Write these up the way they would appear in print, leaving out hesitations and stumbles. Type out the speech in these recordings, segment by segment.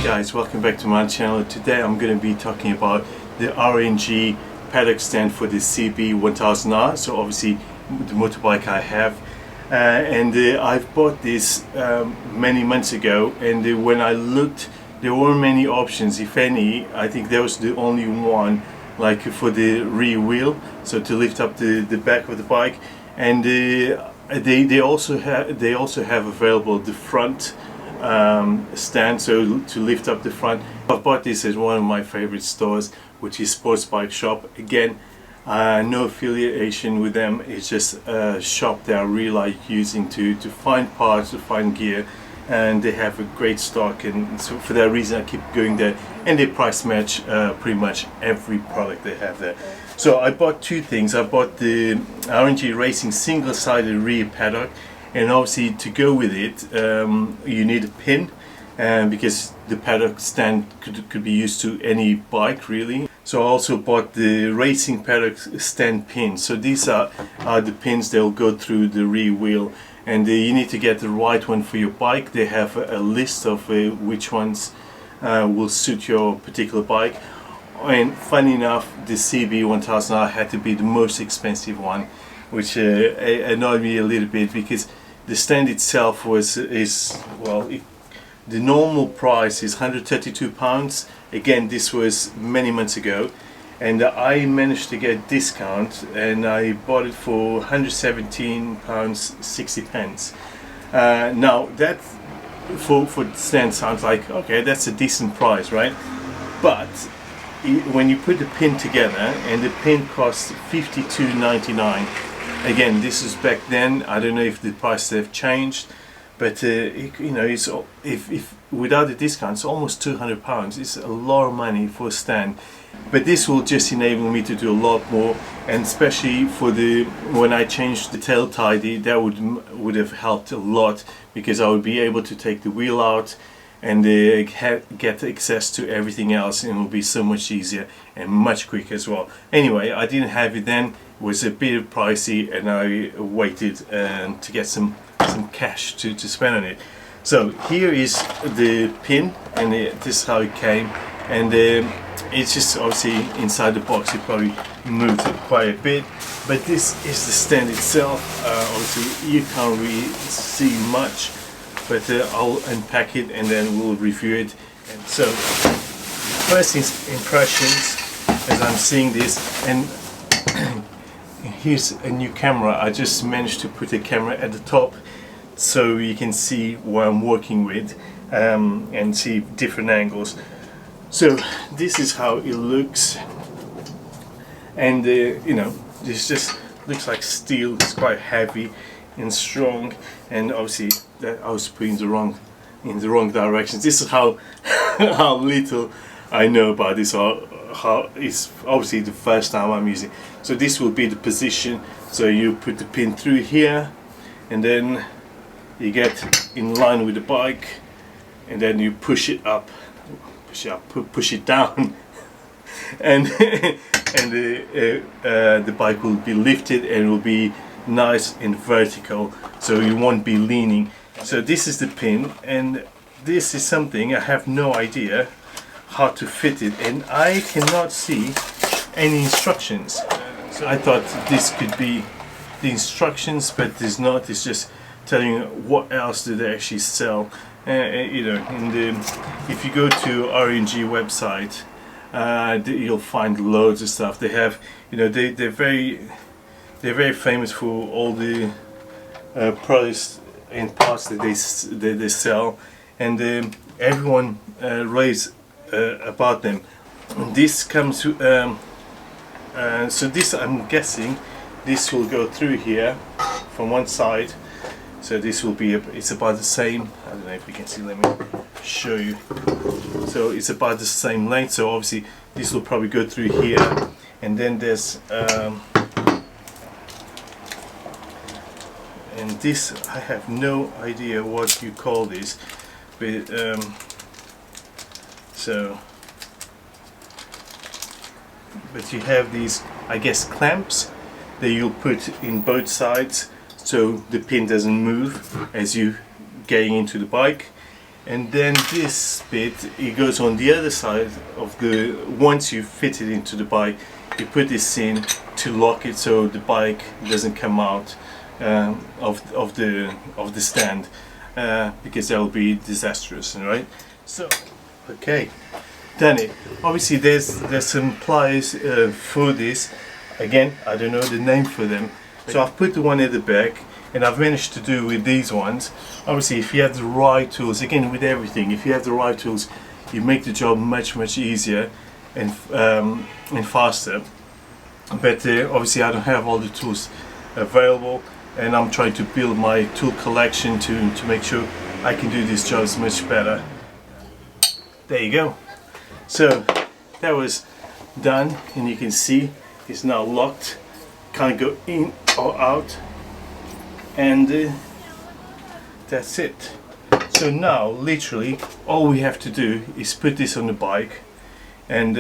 guys, welcome back to my channel. Today I'm going to be talking about the R&G paddock stand for the CB1000R. So obviously the motorbike I have, and I've bought this many months ago, and when I looked there weren't many options, if any. I think there was the only one, like for the rear wheel, so to lift up the back of the bike, and they also have available the front stand, so to lift up the front. I've bought this at one of my favorite stores, which is Sports Bike Shop. Again, no affiliation with them, it's just a shop that I really like using to find parts, to find gear, and they have a great stock, and so for that reason I keep going there, and they price match pretty much every product they have there. So I bought two things. I bought the R&G Racing single-sided rear paddock, and obviously to go with it you need a pin, because the paddock stand could be used to any bike really. So I also bought the racing paddock stand pins. So these are the pins that will go through the rear wheel, and you need to get the right one for your bike. They have a list of which ones will suit your particular bike. And funny enough, the CB1000R had to be the most expensive one, which annoyed me a little bit, because the stand itself the normal price is £132. Again, this was many months ago, and I managed to get a discount and I bought it for £117.60. Now that for the stand sounds like, okay, that's a decent price, right? But when you put the pin together, and the pin costs £52.99. Again, this is back then. I don't know if the prices have changed, but you know, it's, if without the discount, it's almost £200. It's a lot of money for a stand. But this will just enable me to do a lot more, and especially for when I changed the tail tidy, that would have helped a lot, because I would be able to take the wheel out and get access to everything else, and it will be so much easier and much quicker as well. Anyway, I didn't have it then. It was a bit pricey, and I waited to get some cash to spend on it. So here is the pin, and this is how it came, and it's just obviously inside the box. It probably moved it quite a bit, but this is the stand itself. Obviously you can't really see much, but I'll unpack it and then we'll review it. And so first impressions as I'm seeing this, and here's a new camera. I just managed to put a camera at the top so you can see what I'm working with, and see different angles. So this is how it looks, and you know, this just looks like steel. It's quite heavy and strong, and obviously that I was putting in the wrong direction. This is how how little I know about this, or how it's obviously the first time I'm using. So this will be the position. So you put the pin through here, and then you get in line with the bike, and then you push it up, push it down, and the bike will be lifted and will be nice and vertical, so you won't be leaning. So this is the pin, and this is something I have no idea how to fit it, and I cannot see any instructions. So I thought this could be the instructions, but there's not. It's just telling you what else do they actually sell. You know, if you go to R&G website, you'll find loads of stuff. They have, you know, they're very famous for all the products and parts that they sell, and everyone raves about them. This comes to so this, I'm guessing this will go through here from one side. So this will be it's about the same. I don't know if you can see. Let me show you. So it's about the same length. So obviously this will probably go through here, and then there's and this, I have no idea what you call this, but but you have these, I guess, clamps that you'll put in both sides, so the pin doesn't move as you getting into the bike. and then this bit, it goes on the other side of the, once you fit it into the bike, you put this in to lock it so the bike doesn't come out of the stand, because that will be disastrous, right? So okay, done it. Obviously there's some pliers for this. Again, I don't know the name for them, so I've put the one at the back, and I've managed to do with these ones. Obviously, if you have the right tools, again with everything, if you have the right tools, you make the job much easier and faster. But obviously I don't have all the tools available, and I'm trying to build my tool collection to make sure I can do these jobs much better. There you go. So that was done, and you can see it's now locked, can't go in or out, and that's it. So now literally all we have to do is put this on the bike and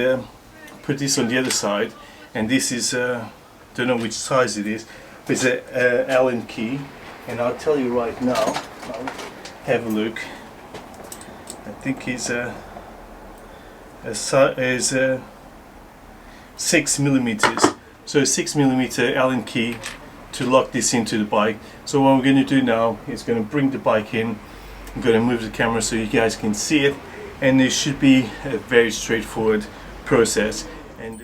put this on the other side, and this is don't know which size it is, but it's a Allen key, and I'll tell you right now. I'll have a look. I think it's a 6 millimeters, so a 6 millimeter Allen key to lock this into the bike. So what we're going to do now is going to bring the bike in. I'm going to move the camera so you guys can see it, and it should be a very straightforward process. And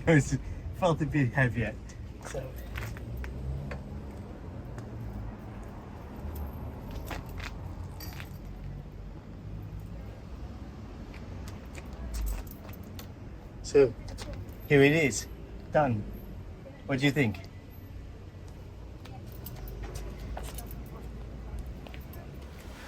it felt a bit heavier. So here it is, done. What do you think?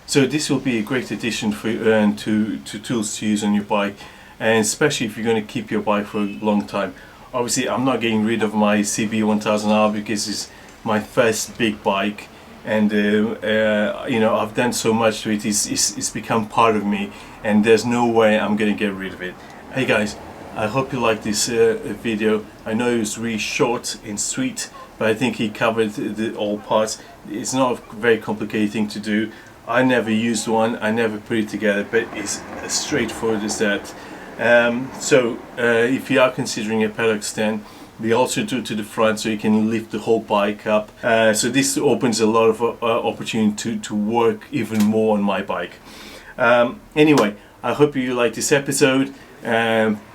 So this will be a great addition for to tools to use on your bike, and especially if you're going to keep your bike for a long time. Obviously I'm not getting rid of my CB1000R because it's my first big bike, and you know, I've done so much to it. It's become part of me, and there's no way I'm going to get rid of it. Hey guys, I hope you like this video. I know it was really short and sweet, but I think he covered all parts. It's not a very complicated thing to do. I never used one, I never put it together, but it's as straightforward as that. If you are considering a paddock stand, they also do it to the front so you can lift the whole bike up. So this opens a lot of opportunity to work even more on my bike. Anyway, I hope you like this episode.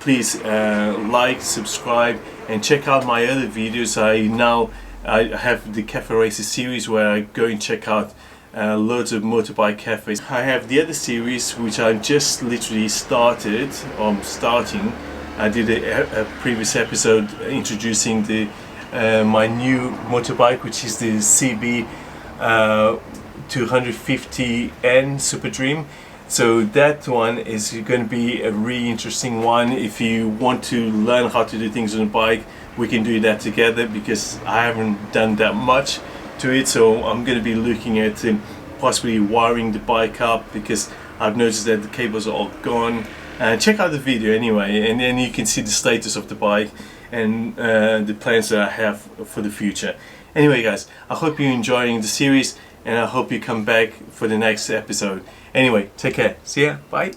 Please like, subscribe, and check out my other videos. I have the Cafe Races series where I go and check out loads of motorbike cafes. I have the other series which I just literally started, or starting. I did a previous episode introducing my new motorbike, which is the CB250N Super Dream. So that one is going to be a really interesting one. If you want to learn how to do things on a bike, we can do that together, because I haven't done that much to it. So I'm going to be looking at possibly wiring the bike up, because I've noticed that the cables are all gone. Check out the video anyway, and then you can see the status of the bike and the plans that I have for the future. Anyway guys, I hope you're enjoying the series, and I hope you come back for the next episode. Anyway, take care. See ya. Bye.